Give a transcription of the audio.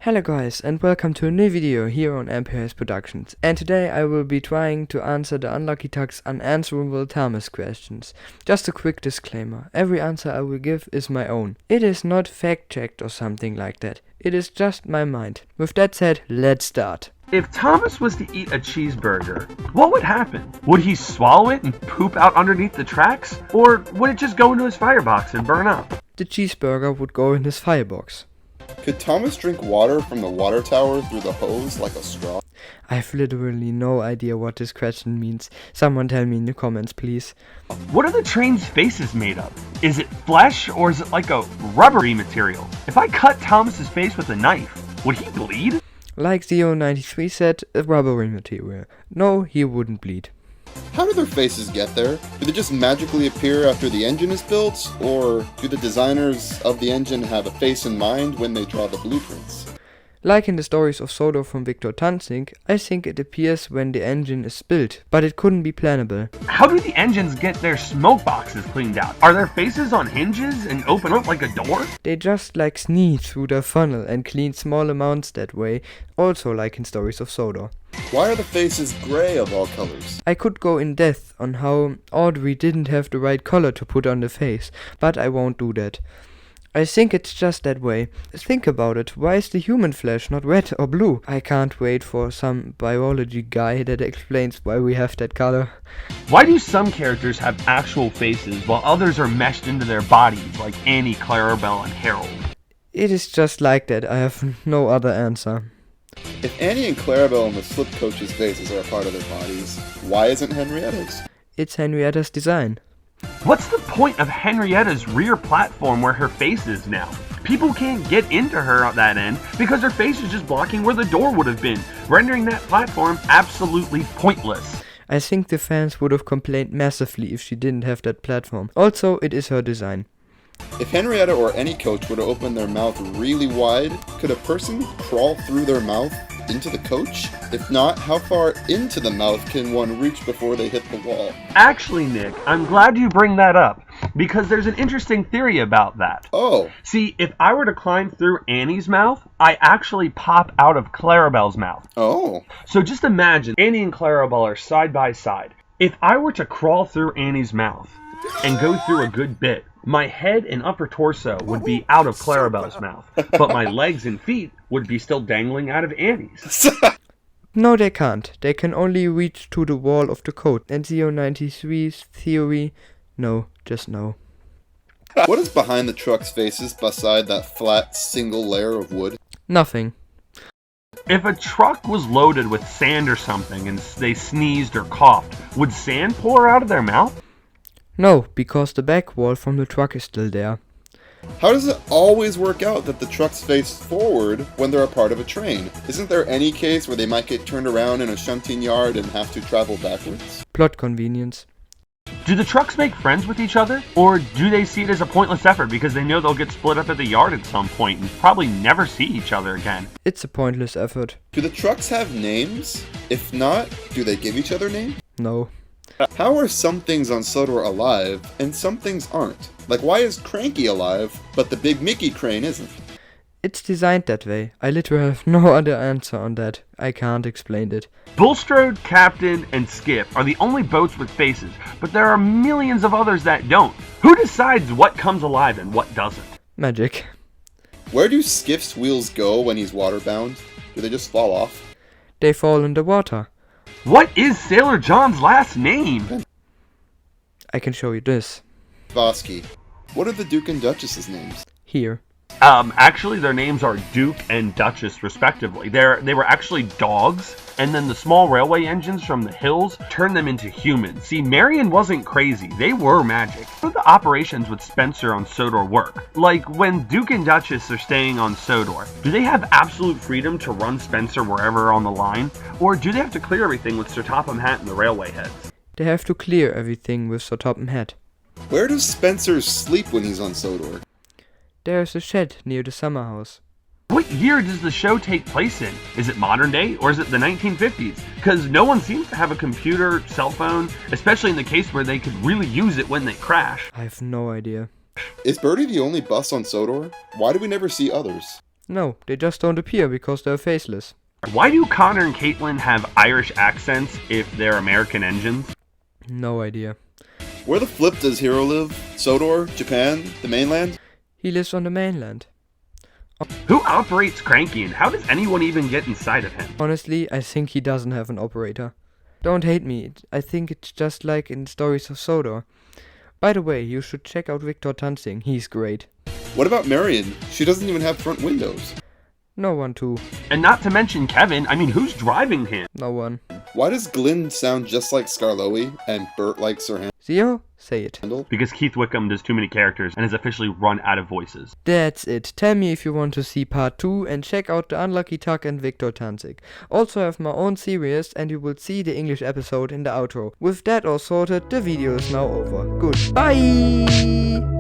Hello guys, and welcome to a new video here on MPAS Productions, and today I will be trying to answer the Unlucky Tug's unanswerable Thomas questions. Just a quick disclaimer, every answer I will give is my own. It is not fact-checked or something like that, it is just my mind. With that said, let's start. If Thomas was to eat a cheeseburger, what would happen? Would he swallow it and poop out underneath the tracks? Or would it just go into his firebox and burn up? The cheeseburger would go in his firebox. Could Thomas drink water from the water tower through the hose like a straw? I have literally no idea what this question means. Someone tell me in the comments, please. What are the train's faces made of? Is it flesh or is it like a rubbery material? If I cut Thomas's face with a knife, would he bleed? Like Zeo93 said, a rubbery material. No, he wouldn't bleed. How do their faces get there? Do they just magically appear after the engine is built? Or do the designers of the engine have a face in mind when they draw the blueprints? Like in the stories of Sodor from Victor Tanzig, I think it appears when the engine is built, but it couldn't be plannable. How do the engines get their smoke boxes cleaned out? Are their faces on hinges and open up like a door? They just like sneeze through their funnel and clean small amounts that way, also like in stories of Sodor. Why are the faces grey of all colors? I could go in depth on how Audrey didn't have the right color to put on the face, but I won't do that. I think it's just that way. Think about it, why is the human flesh not red or blue? I can't wait for some biology guy that explains why we have that color. Why do some characters have actual faces while others are meshed into their bodies like Annie, Clarabelle, and Harold? It is just like that, I have no other answer. If Annie and Clarabelle and the slip coach's faces are a part of their bodies, why isn't Henrietta's? It's Henrietta's design. What's the point of Henrietta's rear platform where her face is now? People can't get into her at that end because her face is just blocking where the door would have been, rendering that platform absolutely pointless. I think the fans would have complained massively if she didn't have that platform. Also, it is her design. If Henrietta or any coach were to open their mouth really wide, could a person crawl through their mouth into the coach? If not, how far into the mouth can one reach before they hit the wall? Actually, Nick, I'm glad you bring that up, because there's an interesting theory about that. Oh. See, if I were to climb through Annie's mouth, I actually pop out of Clarabelle's mouth. Oh. So just imagine Annie and Clarabelle are side by side. If I were to crawl through Annie's mouth and go through a good bit, my head and upper torso would be out of Clarabelle's mouth, but my legs and feet would be still dangling out of Annie's. No, they can't. They can only reach to the wall of the coat. And Zeo93's theory, no, just no. What is behind the truck's faces beside that flat single layer of wood? Nothing. If a truck was loaded with sand or something and they sneezed or coughed, would sand pour out of their mouth? No, because the back wall from the truck is still there. How does it always work out that the trucks face forward when they're a part of a train? Isn't there any case where they might get turned around in a shunting yard and have to travel backwards? Plot convenience. Do the trucks make friends with each other? Or do they see it as a pointless effort because they know they'll get split up at the yard at some point and probably never see each other again? It's a pointless effort. Do the trucks have names? If not, do they give each other names? No. How are some things on Sodor alive and some things aren't? Like, why is Cranky alive, but the Big Mickey crane isn't? It's designed that way. I literally have no other answer on that. I can't explain it. Bulstrode, Captain, and Skiff are the only boats with faces, but there are millions of others that don't. Who decides what comes alive and what doesn't? Magic. Where do Skiff's wheels go when he's waterbound? Do they just fall off? They fall in the water. What is Sailor John's last name? I can show you this. Vosky. What are the Duke and Duchess's names? Here. Actually, their names are Duke and Duchess, respectively. They were actually dogs, and then the small railway engines from the hills turned them into humans. See, Marion wasn't crazy. They were magic. How do the operations with Spencer on Sodor work? Like, when Duke and Duchess are staying on Sodor, do they have absolute freedom to run Spencer wherever on the line? Or do they have to clear everything with Sir Topham Hatt and the railway heads? They have to clear everything with Sir Topham Hatt. Where does Spencer sleep when he's on Sodor? There is a shed near the summer house. What year does the show take place in? Is it modern day or is it the 1950s? Because no one seems to have a computer, cell phone, especially in the case where they could really use it when they crash. I have no idea. Is Birdie the only bus on Sodor? Why do we never see others? No, they just don't appear because they're faceless. Why do Connor and Caitlin have Irish accents if they're American engines? No idea. Where the flip does Hero live? Sodor? Japan? The mainland? He lives on the mainland. Who operates Cranky, and how does anyone even get inside of him? Honestly, I think he doesn't have an operator. Don't hate me, I think it's just like in Stories of Sodor. By the way, you should check out Victor Tanzig, he's great. What about Marion? She doesn't even have front windows. No one too. And not to mention Kevin, I mean, who's driving him? No one. Why does Glynn sound just like Skarloey and Bert like Sir Zio? Say it. Handel? Because Keith Wickham does too many characters and has officially run out of voices. That's it. Tell me if you want to see part 2 and check out the Unlucky Tug and Victor Tanzig. Also I have my own series and you will see the English episode in the outro. With that all sorted, the video is now over. Goodbye!